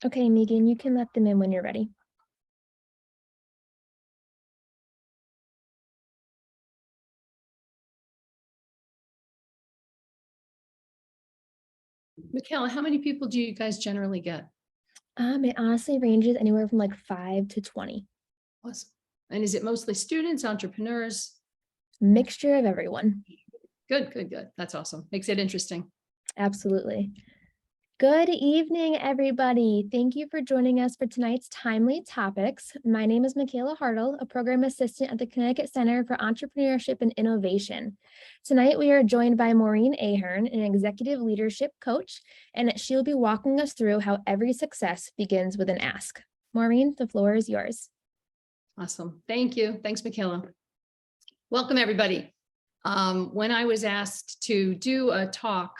Okay, Megan, you can let them in when you're ready. Michaela, how many people do you guys generally get? It honestly ranges anywhere from like 5 to 20. Awesome. And is it mostly students, entrepreneurs? Mixture of everyone. Good, good, good. That's awesome. Makes it interesting. Absolutely. Good evening, everybody. Thank you for joining us for tonight's timely topics. My name is Michaela Hartle, a program assistant at the Connecticut Center for Entrepreneurship and Innovation. Tonight, we are joined by Maureen Ahern, an executive leadership coach, and she'll be walking us through how every success begins with an ask. Maureen, the floor is yours. Awesome. Thank you. Thanks, Michaela. Welcome, everybody. When I was asked to do a talk,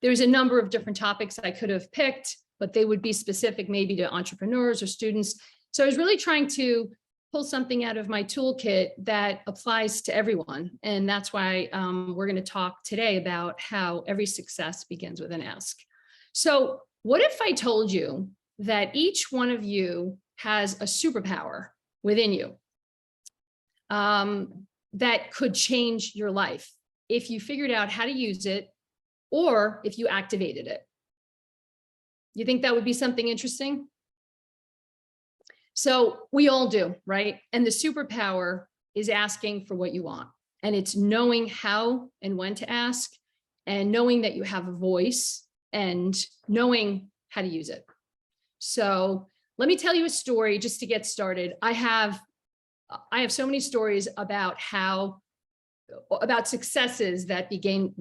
there's a number of different topics I could have picked, but they would be specific maybe to entrepreneurs or students. So I was really trying to pull something out of my toolkit that applies to everyone. And that's why we're going to talk today about how every success begins with an ask. So what if I told you that each one of you has a superpower within you that could change your life if you figured out how to use it, or if you activated it? You think that would be something interesting? So we all do, right? And the superpower is asking for what you want. And it's knowing how and when to ask, and knowing that you have a voice, and knowing how to use it. So let me tell you a story just to get started. I have so many stories about successes that begin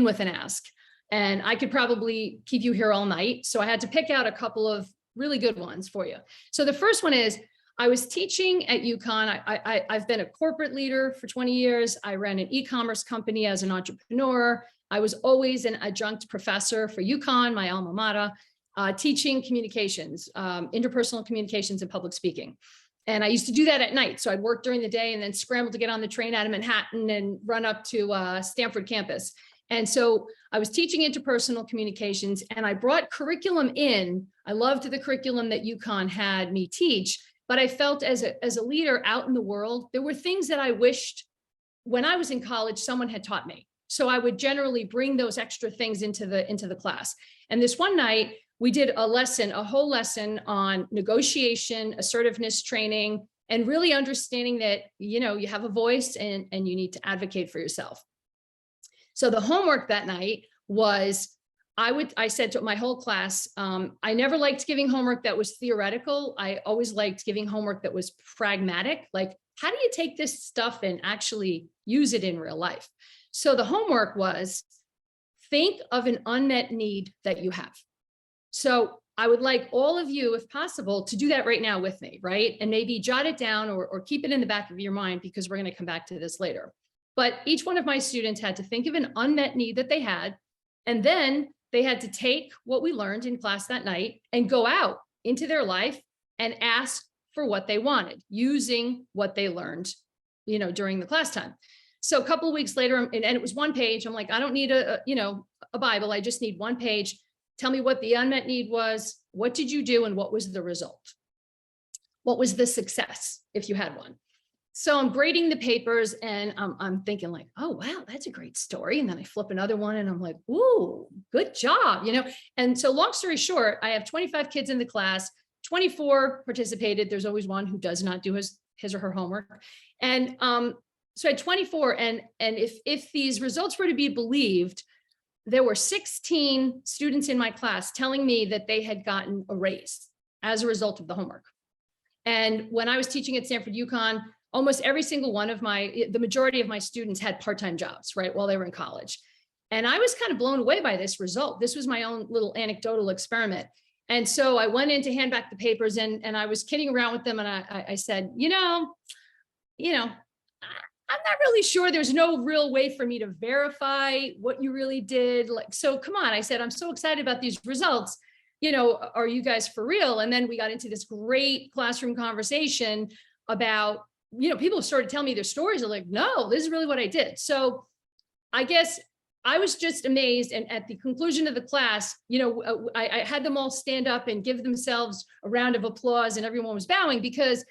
with an ask. And I could probably keep you here all night. So I had to pick out a couple of really good ones for you. So the first one is, I was teaching at UConn. I've been a corporate leader for 20 years. I ran an e-commerce company as an entrepreneur. I was always an adjunct professor for UConn, my alma mater, teaching communications, interpersonal communications and public speaking. And I used to do that at night. So I'd work during the day and then scramble to get on the train out of Manhattan and run up to Stanford campus. And so I was teaching interpersonal communications, and I brought curriculum in. I loved the curriculum that UConn had me teach, but I felt as a leader out in the world, there were things that I wished when I was in college, someone had taught me. So I would generally bring those extra things into the class. And this one night, we did a whole lesson on negotiation, assertiveness training, and really understanding that, you have a voice and you need to advocate for yourself. So the homework that night was, I said to my whole class, I never liked giving homework that was theoretical. I always liked giving homework that was pragmatic. Like, how do you take this stuff and actually use it in real life? So the homework was, think of an unmet need that you have. So I would like all of you, if possible, to do that right now with me, right? And maybe jot it down or keep it in the back of your mind, because we're going to come back to this later. But each one of my students had to think of an unmet need that they had, and then they had to take what we learned in class that night and go out into their life and ask for what they wanted using what they learned, during the class time. So a couple of weeks later, and it was one page. I'm like, I don't need a Bible. I just need one page. Tell me what the unmet need was. What did you do? And what was the result? What was the success if you had one? So I'm grading the papers, and I'm thinking like, oh, wow, that's a great story. And then I flip another one and I'm like, ooh, good job. And so long story short, I have 25 kids in the class, 24 participated. There's always one who does not do his or her homework. And so I had 24. And if these results were to be believed, there were 16 students in my class telling me that they had gotten a raise as a result of the homework. And when I was teaching at Stanford UConn, almost every single one of the majority of my students had part-time jobs, right, while they were in college. And I was kind of blown away by this result. This was my own little anecdotal experiment. And so I went in to hand back the papers, and I was kidding around with them. And I said, I'm not really sure. There's no real way for me to verify what you really did. So come on, I said, I'm so excited about these results. Are you guys for real? And then we got into this great classroom conversation about, people started telling me their stories. They're like, no, this is really what I did. So I guess I was just amazed. And at the conclusion of the class, I had them all stand up and give themselves a round of applause, and everyone was bowing because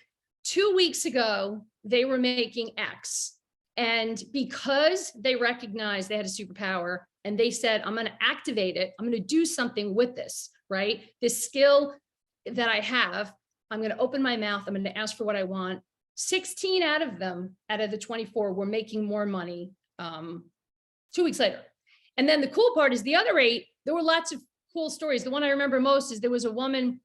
2 weeks ago, they were making X. And because they recognized they had a superpower and they said, I'm going to activate it, I'm going to do something with this, right? This skill that I have, I'm going to open my mouth, I'm going to ask for what I want. 16 out of them, out of the 24, were making more money 2 weeks later. And then the cool part is the other 8, there were lots of cool stories. The one I remember most is there was a woman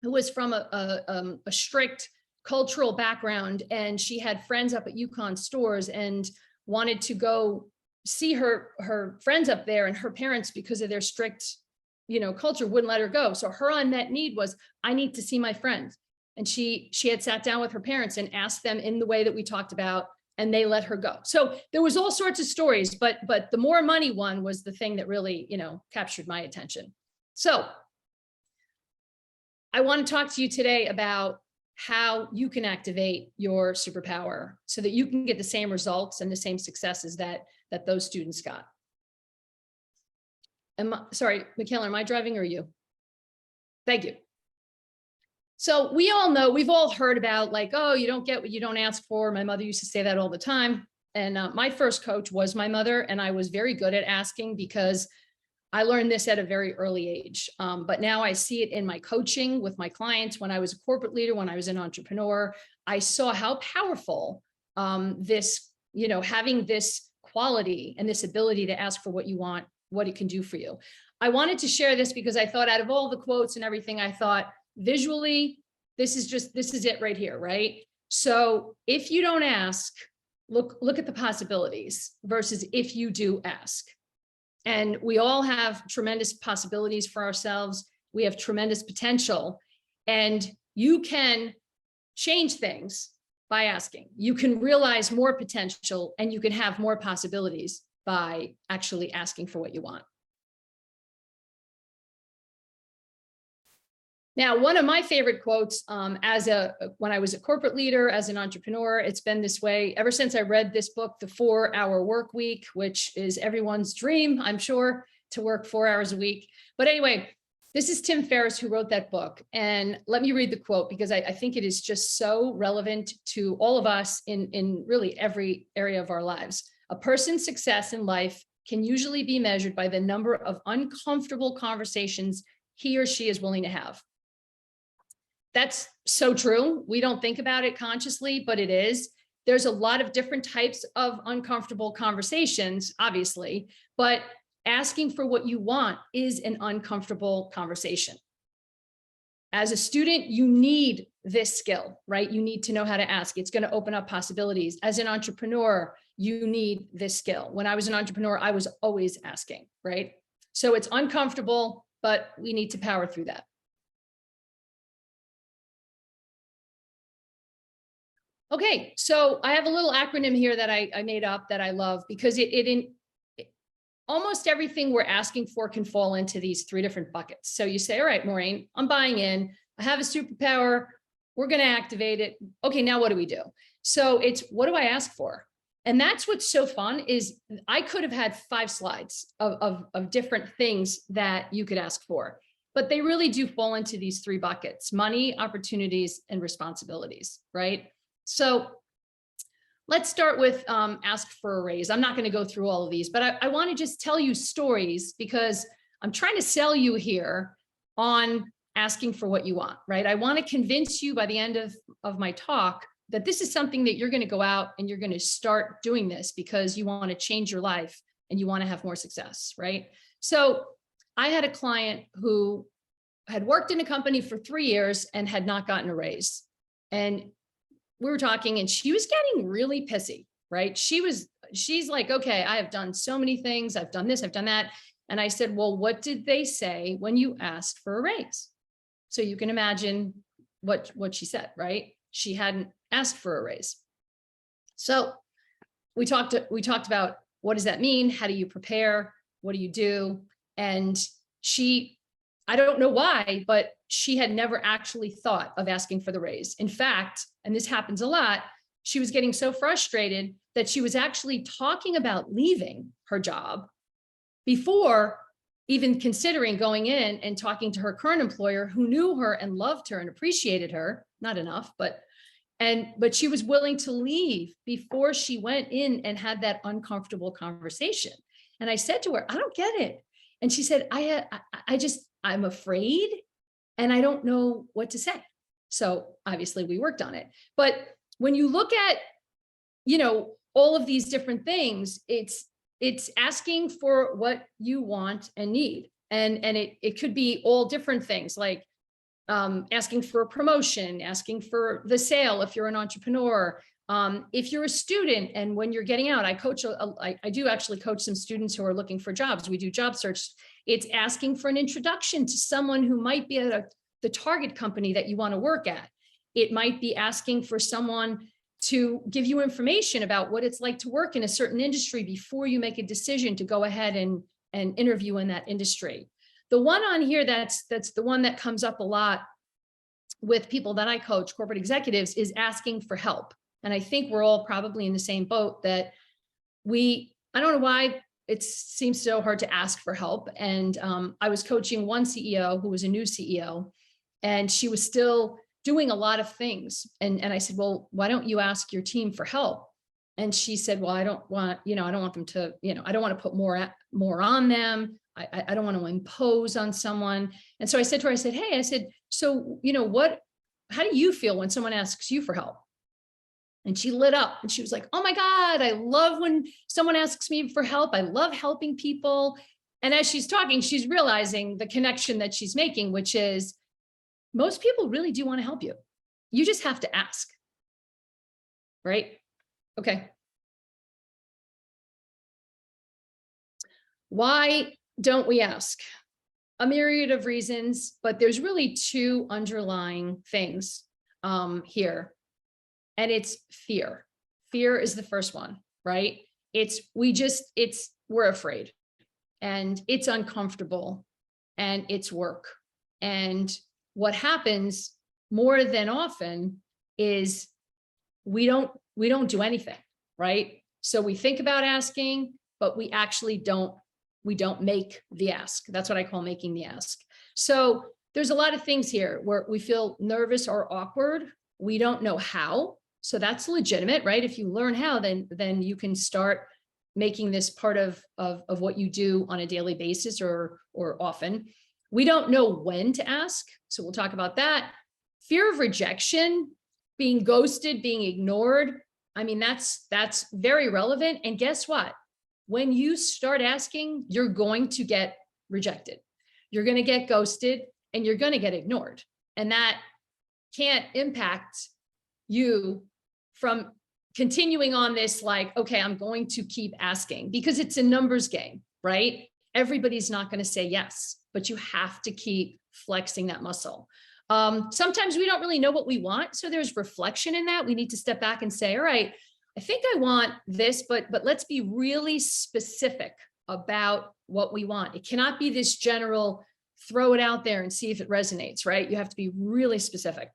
who was from a strict cultural background, and she had friends up at UConn stores and wanted to go see her friends up there, and her parents, because of their strict, culture, wouldn't let her go. So her unmet need was, I need to see my friends. And she had sat down with her parents and asked them in the way that we talked about, and they let her go. So there was all sorts of stories, but the more money one was the thing that really, captured my attention. So I want to talk to you today about how you can activate your superpower so that you can get the same results and the same successes that those students got. Sorry, Michaela, am I driving or are you? Thank you. So we all know, we've all heard about like, oh, you don't get what you don't ask for. My mother used to say that all the time. And my first coach was my mother, and I was very good at asking because I learned this at a very early age. But now I see it in my coaching with my clients. When I was a corporate leader, when I was an entrepreneur, I saw how powerful this, having this quality and this ability to ask for what you want, what it can do for you. I wanted to share this because I thought out of all the quotes and everything, I thought visually, this is it right here, right? So if you don't ask, look at the possibilities versus if you do ask. And we all have tremendous possibilities for ourselves. We have tremendous potential, and you can change things by asking. You can realize more potential, and you can have more possibilities by actually asking for what you want. Now, one of my favorite quotes when I was a corporate leader, as an entrepreneur, it's been this way ever since I read this book, The 4-Hour Work Week, which is everyone's dream, I'm sure, to work 4 hours a week. But anyway, this is Tim Ferriss who wrote that book. And let me read the quote because I think it is just so relevant to all of us in really every area of our lives. A person's success in life can usually be measured by the number of uncomfortable conversations he or she is willing to have. That's so true. We don't think about it consciously, but it is. There's a lot of different types of uncomfortable conversations, obviously, but asking for what you want is an uncomfortable conversation. As a student, you need this skill, right? You need to know how to ask. It's going to open up possibilities. As an entrepreneur, you need this skill. When I was an entrepreneur, I was always asking, right? So it's uncomfortable, but we need to power through that. Okay, so I have a little acronym here that I made up that I love because almost everything we're asking for can fall into these 3 different buckets. So you say, all right, Maureen, I'm buying in. I have a superpower. We're going to activate it. Okay, now what do we do? So it's, what do I ask for? And that's what's so fun is I could have had 5 slides of different things that you could ask for, but they really do fall into these 3 buckets: money, opportunities, and responsibilities, right? So let's start with ask for a raise. I'm not going to go through all of these, but I want to just tell you stories because I'm trying to sell you here on asking for what you want, right? I want to convince you by the end of my talk that this is something that you're going to go out and you're going to start doing this because you want to change your life and you want to have more success, right? So I had a client who had worked in a company for 3 years and had not gotten a raise. And we were talking and she was getting really pissy, right? She's like, okay, I have done so many things. I've done this, I've done that. And I said, well, what did they say when you asked for a raise? So you can imagine what she said, right? She hadn't asked for a raise. So we talked about, what does that mean? How do you prepare? What do you do? And I don't know why, but she had never actually thought of asking for the raise. In fact, and this happens a lot, she was getting so frustrated that she was actually talking about leaving her job before even considering going in and talking to her current employer, who knew her and loved her and appreciated her, not enough, but she was willing to leave before she went in and had that uncomfortable conversation. And I said to her, I don't get it. And she said, I'm afraid and I don't know what to say. So obviously we worked on it. But when you look at, all of these different things, it's asking for what you want and need. And it could be all different things, like asking for a promotion, asking for the sale if you're an entrepreneur. If you're a student and when you're getting out, I do actually coach some students who are looking for jobs. We do job search. It's asking for an introduction to someone who might be at the target company that you want to work at. It might be asking for someone to give you information about what it's like to work in a certain industry before you make a decision to go ahead and interview in that industry. The one on here that's the one that comes up a lot with people that I coach, corporate executives, is asking for help. And I think we're all probably in the same boat that I don't know why it seems so hard to ask for help. And I was coaching one CEO who was a new CEO, and she was still doing a lot of things. And I said, well, why don't you ask your team for help? And she said, well, I don't want them to, I don't want to put more on them. I don't want to impose on someone. And so I said to her, so, how do you feel when someone asks you for help? And she lit up and she was like, oh my God, I love when someone asks me for help. I love helping people. And as she's talking, she's realizing the connection that she's making, which is most people really do want to help you. You just have to ask, right? Okay. Why don't we ask? A myriad of reasons, but there's really two underlying things here. And it's fear. Fear is the first one, right? We're afraid and it's uncomfortable and it's work. And what happens more than often is we don't do anything, right? So we think about asking, but we actually don't make the ask. That's what I call making the ask. So there's a lot of things here where we feel nervous or awkward. We don't know how. So that's legitimate, right? If you learn how, then you can start making this part of what you do on a daily basis or often. We don't know when to ask. So we'll talk about that. Fear of rejection, being ghosted, being ignored. I mean, that's very relevant. And guess what? When you start asking, you're going to get rejected. You're going to get ghosted and you're going to get ignored. And that can't impact you from continuing on this, like, okay, I'm going to keep asking, because it's a numbers game, right? Everybody's not going to say yes, but you have to keep flexing that muscle. Sometimes we don't really know what we want. So there's reflection in that. We need to step back and say, all right, I think I want this, but let's be really specific about what we want. It cannot be this general, throw it out there and see if it resonates, right? You have to be really specific.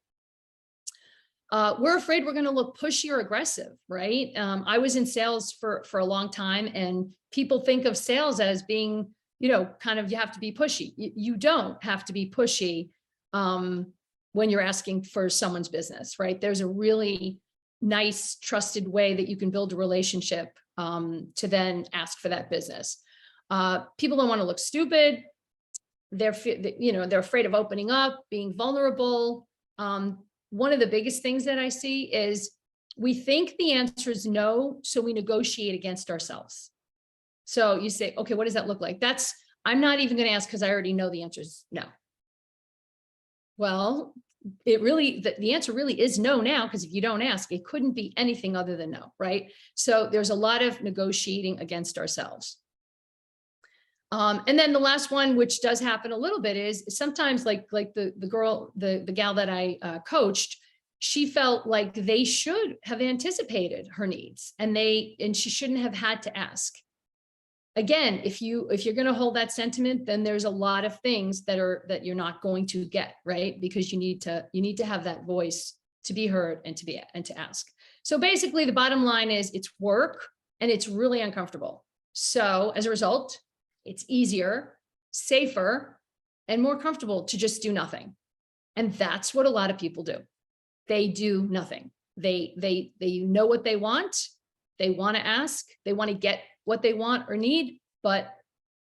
We're afraid we're going to look pushy or aggressive, right? I was in sales for a long time, and people think of sales as being, kind of, you have to be pushy. You don't have to be pushy when you're asking for someone's business, right? There's a really nice, trusted way that you can build a relationship to then ask for that business. People don't want to look stupid. They're afraid of opening up, being vulnerable. One of the biggest things that I see is we think the answer is no, so we negotiate against ourselves. So you say, okay, what does that look like? I'm not even going to ask because I already know the answer is no. Well, the answer really is no now, because if you don't ask, it couldn't be anything other than no, right? So there's a lot of negotiating against ourselves. And then the last one, which does happen a little bit, is sometimes like the gal that I coached, she felt like they should have anticipated her needs and she shouldn't have had to ask. Again, if you're going to hold that sentiment, then there's a lot of things that you're not going to get, right? Because you need to have that voice to be heard and to ask. So basically the bottom line is it's work and it's really uncomfortable. So as a result, It's easier, safer, and more comfortable to just do nothing. And that's what a lot of people do. They do nothing. They know what they want. They want to ask. They want to get what they want or need, but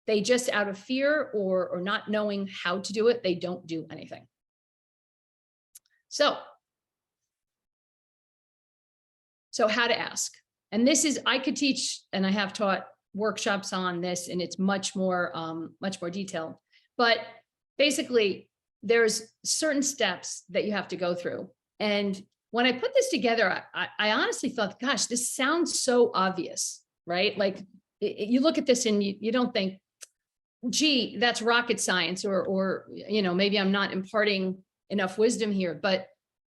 they just, out of fear or not knowing how to do it, they don't do anything. So how to ask. And this is, I could teach, and I have taught workshops on this, and it's much more detailed. But basically, there's certain steps that you have to go through. And when I put this together, I honestly thought, gosh, this sounds so obvious, right? Like you look at this and you don't think, gee, that's rocket science, or maybe I'm not imparting enough wisdom here. But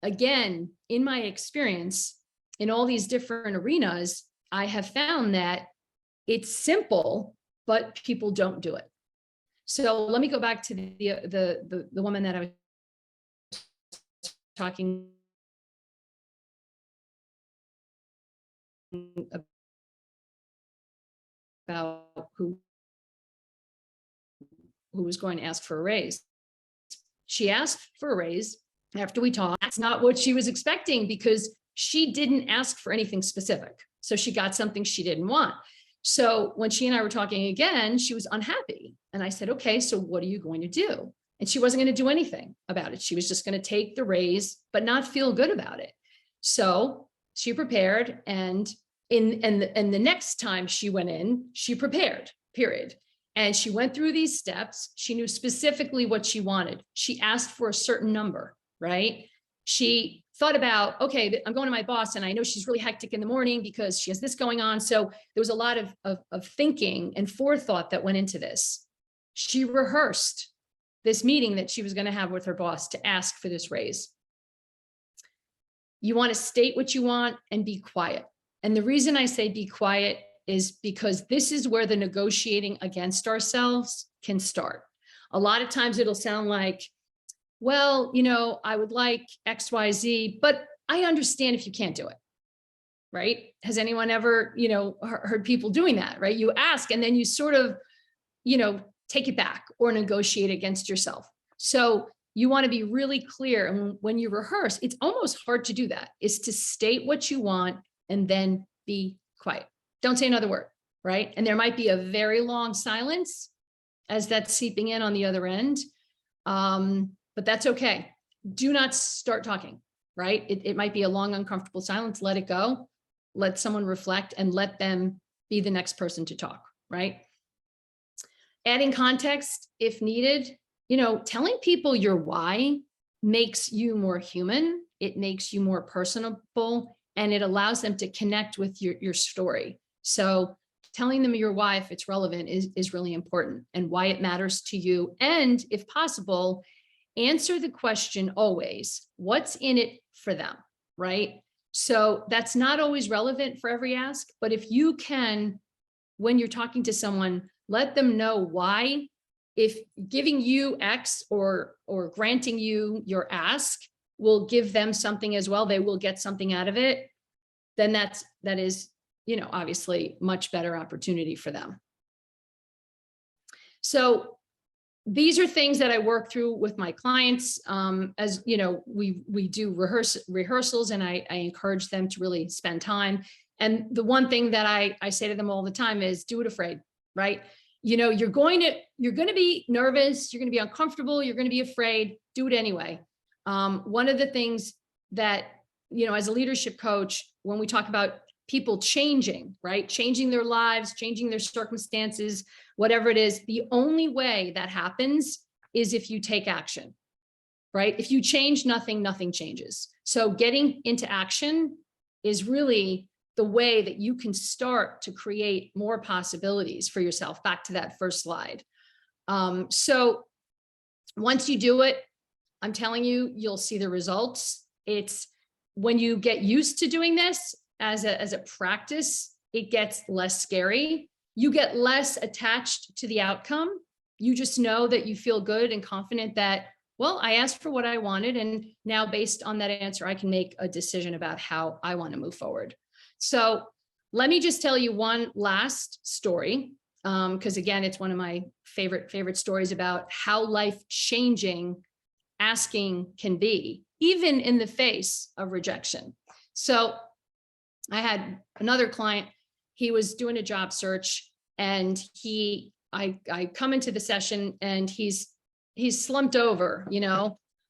again, in my experience, in all these different arenas, I have found that it's simple, but people don't do it. So let me go back to the woman that I was talking about, who was going to ask for a raise. She asked for a raise after we talked. That's not what she was expecting, because she didn't ask for anything specific. So she got something she didn't want. So when she and I were talking again, she was unhappy. And I said, okay, so what are you going to do? And she wasn't going to do anything about it. She was just going to take the raise, but not feel good about it. So she prepared. And the next time she went in, she prepared, period. And she went through these steps. She knew specifically what she wanted. She asked for a certain number, right? She thought about, okay, I'm going to my boss and I know she's really hectic in the morning because she has this going on. So there was a lot of thinking and forethought that went into this. She rehearsed this meeting that she was going to have with her boss to ask for this raise. You want to state what you want and be quiet. And the reason I say be quiet is because this is where the negotiating against ourselves can start. A lot of times it'll sound like, well, I would like X, Y, Z, but I understand if you can't do it, right? Has anyone ever, heard people doing that, right? You ask and then you sort of, take it back or negotiate against yourself. So you want to be really clear. And when you rehearse, it's almost hard to do that, is to state what you want and then be quiet. Don't say another word, right? And there might be a very long silence as that's seeping in on the other end. But that's okay. Do not start talking, right? It might be a long, uncomfortable silence. Let it go. Let someone reflect and let them be the next person to talk, right? Adding context if needed. Telling people your why makes you more human. It makes you more personable, and it allows them to connect with your story. So telling them your why, if it's relevant, is really important, and why it matters to you. And if possible, answer the question always, what's in it for them, right? So that's not always relevant for every ask, but if you can, when you're talking to someone, let them know why. If giving you X or granting you your ask will give them something as well, they will get something out of it, then that is, obviously much better opportunity for them. So these are things that I work through with my clients. As we do rehearsals, and I encourage them to really spend time. And the one thing that I say to them all the time is, do it afraid, right? You're going to be nervous, you're going to be uncomfortable, you're going to be afraid, do it anyway. One of the things that, as a leadership coach, when we talk about people changing, right? Changing their lives, changing their circumstances, whatever it is, the only way that happens is if you take action, right? If you change nothing, nothing changes. So getting into action is really the way that you can start to create more possibilities for yourself. Back to that first slide. So once you do it, I'm telling you, you'll see the results. It's when you get used to doing this as a practice, it gets less scary. You get less attached to the outcome. You just know that you feel good and confident that, well, I asked for what I wanted, and now based on that answer, I can make a decision about how I want to move forward. So let me just tell you one last story. because again, it's one of my favorite stories about how life-changing asking can be, even in the face of rejection. So I had another client, he was doing a job search, and I come into the session and he's slumped over,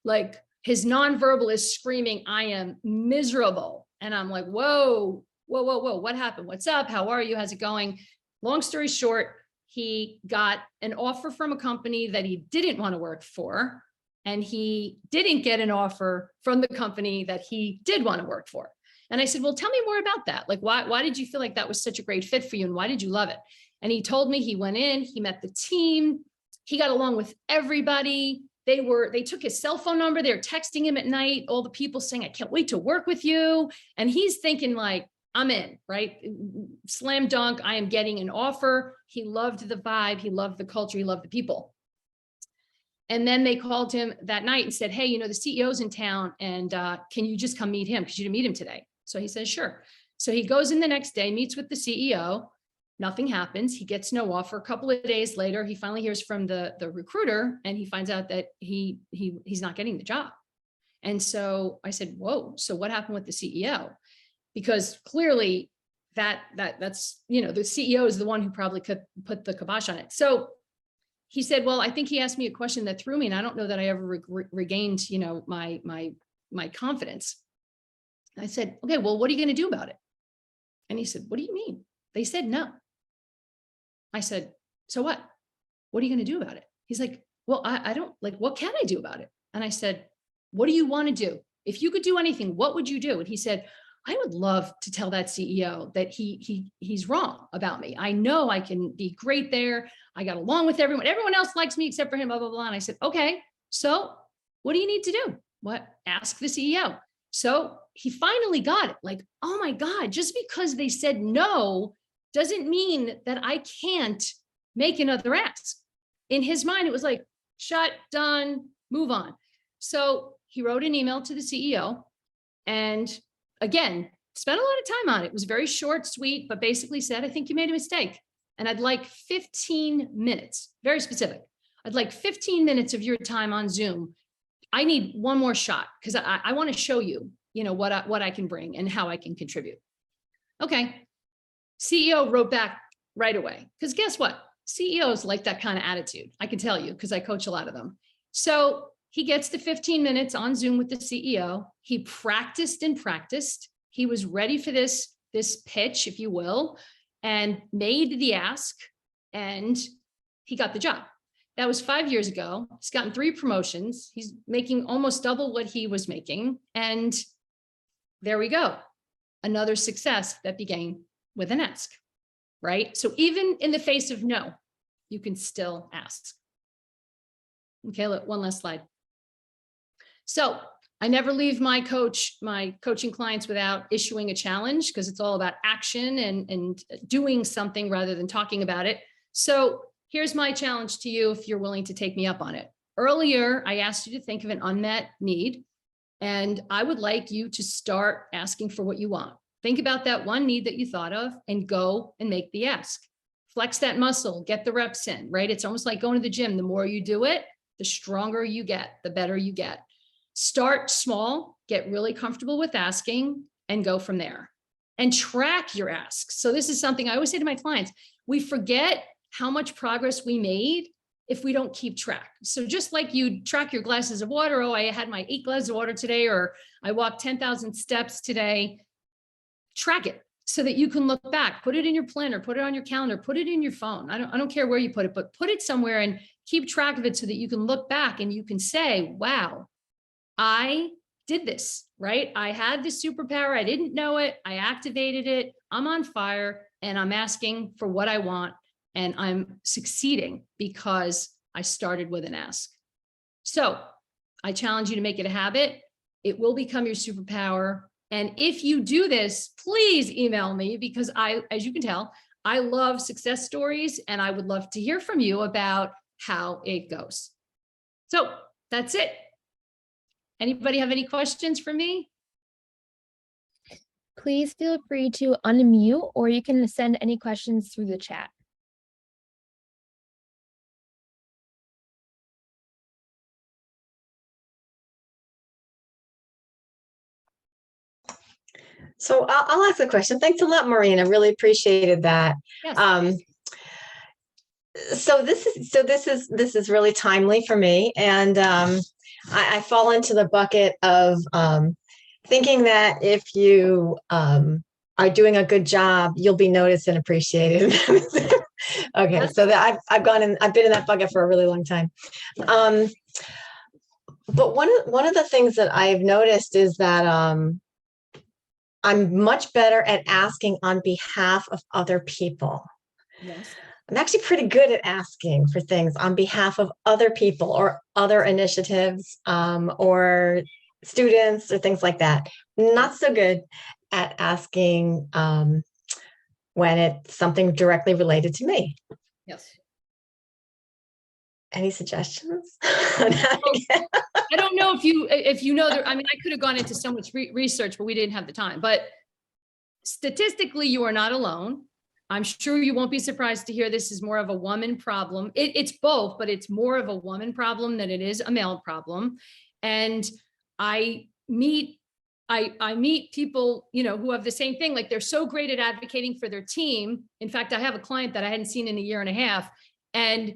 like his nonverbal is screaming, I am miserable. And I'm like, whoa, what happened? What's up? How are you? How's it going? Long story short, he got an offer from a company that he didn't want to work for, and he didn't get an offer from the company that he did want to work for. And I said, well, tell me more about that. Like, why did you feel like that was such a great fit for you? And why did you love it? And he told me he went in, he met the team, he got along with everybody. They took his cell phone number, they were texting him at night, all the people saying, I can't wait to work with you. And he's thinking like, I'm in, right? Slam dunk, I am getting an offer. He loved the vibe, he loved the culture, he loved the people. And then they called him that night and said, hey, the CEO's in town, and can you just come meet him? Because you didn't meet him today. So he says, sure. So he goes in the next day, meets with the CEO. Nothing happens. He gets no offer. A couple of days later, he finally hears from the recruiter, and he finds out that he's not getting the job. And so I said, whoa, so what happened with the CEO? Because clearly that's, the CEO is the one who probably could put the kibosh on it. So he said, well, I think he asked me a question that threw me, and I don't know that I ever regained, my confidence. I said, okay, well, what are you going to do about it? And he said, what do you mean? They said no. I said, so what? What are you going to do about it? He's like, well, I don't, like, what can I do about it? And I said, what do you want to do? If you could do anything, what would you do? And he said, I would love to tell that CEO that he's wrong about me. I know I can be great there. I got along with everyone. Everyone else likes me except for him, blah, blah, blah. And I said, okay, so what do you need to do? What? Ask the CEO. So he finally got it. Like, oh my God, just because they said no doesn't mean that I can't make another ask. In his mind, it was like, shut, done, move on. So he wrote an email to the CEO, and again, spent a lot of time on it. It was very short, sweet, but basically said, I think you made a mistake. And I'd like 15 minutes, very specific. I'd like 15 minutes of your time on Zoom. I need one more shot because I want to show you, what I can bring and how I can contribute. Okay. CEO wrote back right away, because guess what? CEOs like that kind of attitude. I can tell you because I coach a lot of them. So he gets the 15 minutes on Zoom with the CEO. He practiced and practiced. He was ready for this pitch, if you will, and made the ask, and he got the job. That was 5 years ago. He's gotten 3 promotions. He's making almost double what he was making. And there we go. Another success that began with an ask, right? So even in the face of no, you can still ask. Okay, look, one last slide. So I never leave my coaching clients without issuing a challenge, because it's all about action and doing something rather than talking about it. So here's my challenge to you if you're willing to take me up on it. Earlier, I asked you to think of an unmet need, and I would like you to start asking for what you want. Think about that one need that you thought of and go and make the ask. Flex that muscle, get the reps in, right? It's almost like going to the gym. The more you do it, the stronger you get, the better you get. Start small, get really comfortable with asking, and go from there. And track your asks. So this is something I always say to my clients, we forget how much progress we made if we don't keep track. So just like you track your glasses of water, oh, I had my 8 glasses of water today, or I walked 10,000 steps today, track it so that you can look back, put it in your planner, put it on your calendar, put it in your phone. I don't care where you put it, but put it somewhere and keep track of it so that you can look back and you can say, wow, I did this, right? I had this superpower. I didn't know it. I activated it. I'm on fire and I'm asking for what I want. And I'm succeeding because I started with an ask. So I challenge you to make it a habit. It will become your superpower. And if you do this, please email me, because as you can tell, I love success stories, and I would love to hear from you about how it goes. So that's it. Anybody have any questions for me? Please feel free to unmute, or you can send any questions through the chat. So I'll ask a question. Thanks a lot, Maureen. I really appreciated that. Yes. So this is really timely for me, and I fall into the bucket of thinking that if you are doing a good job, you'll be noticed and appreciated. Okay, so that I've been in that bucket for a really long time. But one of the things that I've noticed is that I'm much better at asking on behalf of other people. Yes. I'm actually pretty good at asking for things on behalf of other people or other initiatives or students or things like that. Not so good at asking when it's something directly related to me. Yes. Any suggestions? I don't know if you know that. I mean, I could have gone into so much research, but we didn't have the time. But statistically, you are not alone. I'm sure you won't be surprised to hear this is more of a woman problem. It's both, but it's more of a woman problem than it is a male problem. And I meet people, who have the same thing. Like, they're so great at advocating for their team. In fact, I have a client that I hadn't seen in a year and a half, and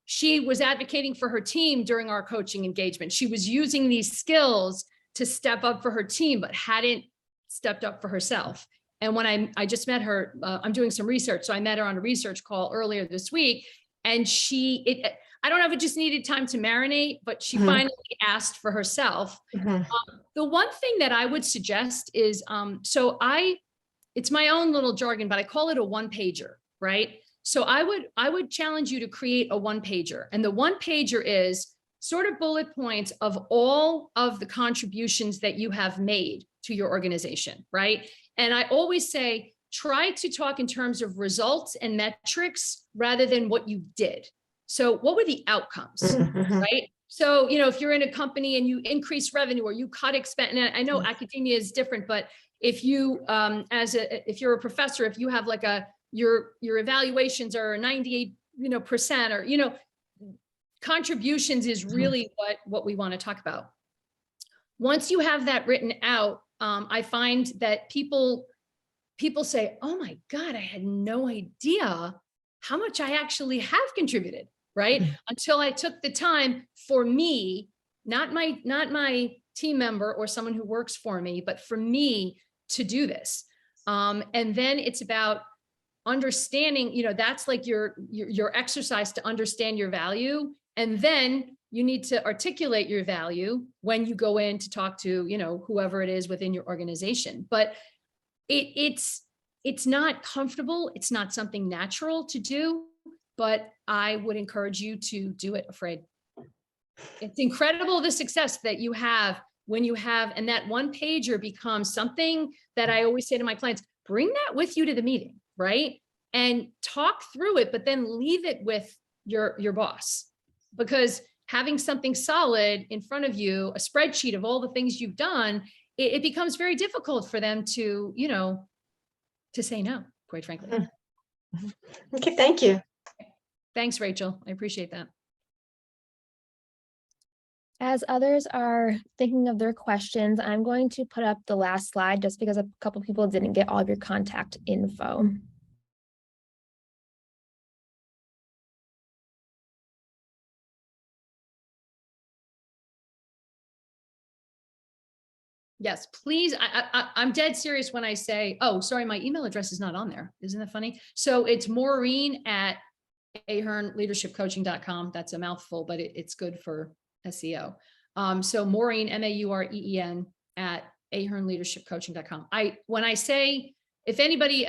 she was advocating for her team during our coaching engagement. She was using these skills to step up for her team, but hadn't stepped up for herself. And when I just met her, I'm doing some research. So I met her on a research call earlier this week, and I don't know if it just needed time to marinate, but she finally asked for herself. The one thing that I would suggest is, it's my own little jargon, but I call it a one pager, right? So I would challenge you to create a one pager. And the one pager is sort of bullet points of all of the contributions that you have made to your organization, right? And I always say, try to talk in terms of results and metrics rather than what you did. So what were the outcomes, right? So, if you're in a company and you increase revenue or you cut expense, and I know academia is different, but if you, if you're a professor, if you have like your evaluations are 98%, or, contributions is really what we want to talk about. Once you have that written out, I find that people say, oh my God, I had no idea how much I actually have contributed, right? Until I took the time for me, not my team member or someone who works for me, but for me to do this. And then it's about understanding, that's like your exercise to understand your value. And then you need to articulate your value when you go in to talk to, whoever it is within your organization. But it's not comfortable. It's not something natural to do, but I would encourage you to do it afraid. It's incredible the success that you have when you have, and that one pager becomes something that I always say to my clients, bring that with you to the meeting, right? And talk through it, but then leave it with your boss, because having something solid in front of you, a spreadsheet of all the things you've done, it becomes very difficult for them to, to say no, quite frankly. Okay, thank you. Thanks, Rachel. I appreciate that. As others are thinking of their questions, I'm going to put up the last slide just because a couple people didn't get all of your contact info. Yes, please. I'm dead serious when I say, oh, sorry, my email address is not on there. Isn't that funny? So it's Maureen at ahernleadershipcoaching.com. That's a mouthful, but it's good for SEO. So Maureen, Maureen at ahernleadershipcoaching.com. When I say, if anybody,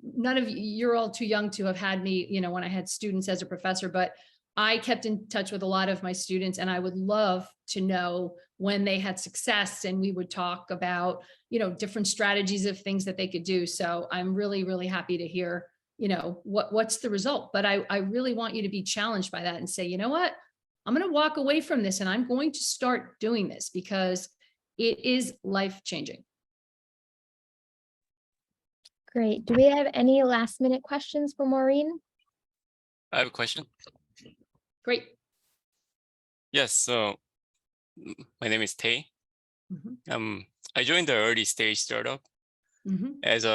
none of you're all too young to have had me, when I had students as a professor, but I kept in touch with a lot of my students, and I would love to know when they had success, and we would talk about, different strategies of things that they could do. So I'm really, really happy to hear, what's the result. But I really want you to be challenged by that and say, you know what, I'm going to walk away from this and I'm going to start doing this because it is life-changing. Great. Do we have any last minute questions for Maureen? I have a question. Great. Yes, so my name is Tay. I joined the early stage startup Mhm. as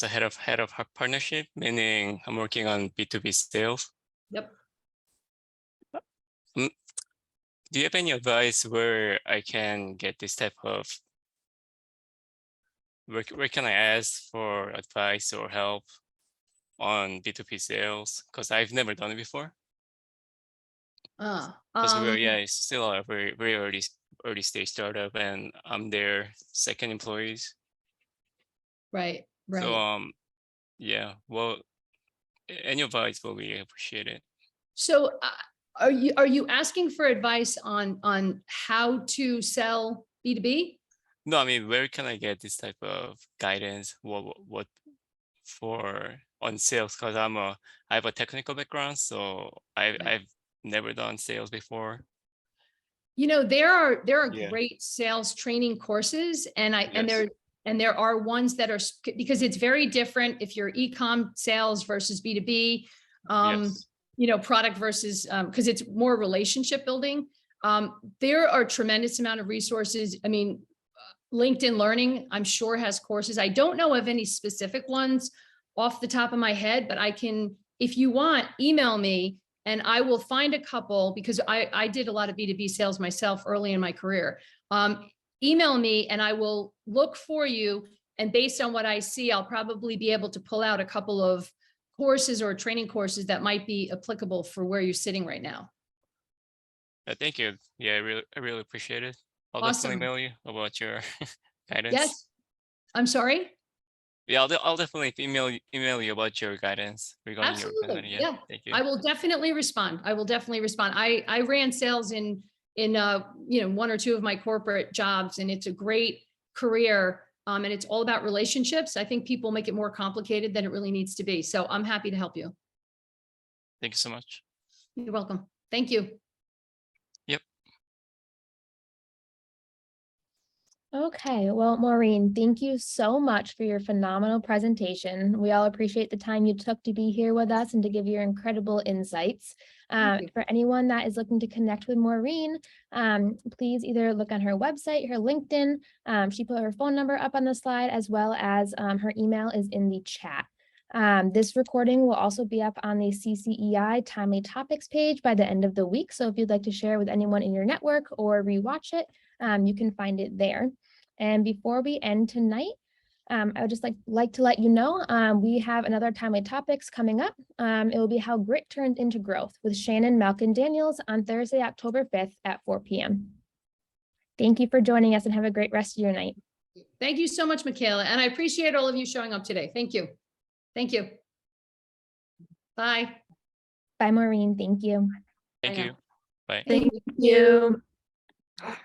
a head of partnership, meaning I'm working on B2B sales. Yep. Mm, Do you have any advice where I can get this type of where can I ask for advice or help on B2B sales? Because I've never done it before. Ah, Because it's still a very early stage startup, and I'm their second employees. right, So right. yeah, well, any advice will be appreciated. So are you asking for advice on how to sell B2B? No, I mean, where can I get this type of guidance? What for on sales? Because I have a technical background, so I've never done sales before. You know, there are Yeah. great sales training courses, and Yes. there are ones that are because it's very different if you're e-com sales versus B2B. Yes. You know, product versus because it's more relationship building. There are tremendous amount of resources. I mean, LinkedIn Learning, I'm sure, has courses. I don't know of any specific ones off the top of my head, but I can, if you want, email me and I will find a couple because I did a lot of B2B sales myself early in my career. Email me and I will look for you. And based on what I see, I'll probably be able to pull out a couple of courses or training courses that might be applicable for where you're sitting right now. Thank you. Yeah, I really appreciate it. I'll definitely Awesome. mail you about your guidance. Yes. I'm sorry. Yeah, I'll definitely email you about your guidance regarding your Absolutely. company. Yeah, Yeah. thank you. I will definitely respond. I will definitely respond. I ran sales in one or two of my corporate jobs, and it's a great career. And it's all about relationships. I think people make it more complicated than it really needs to be. So I'm happy to help you. Thank you so much. You're welcome. Thank you. Yep. Okay, well, Maureen, thank you so much for your phenomenal presentation. We all appreciate the time you took to be here with us and to give your incredible insights. Thank you. For anyone that is looking to connect with Maureen, please either look on her website, her LinkedIn. She put her phone number up on the slide, as well as her email is in the chat. This recording will also be up on the CCEI Timely Topics page by the end of the week. So if you'd like to share with anyone in your network or rewatch it, you can find it there. And before we end tonight, I would just like to let you know, we have another Timely Topics coming up. It will be how grit turned into growth with Shannon Malkin Daniels on Thursday, October 5th at 4 p.m. Thank you for joining us and have a great rest of your night. Thank you so much, Michaela. And I appreciate all of you showing up today. Thank you. Thank you. Bye. Bye, Maureen. Thank you. Thank I know. you. Bye. Thank you. you.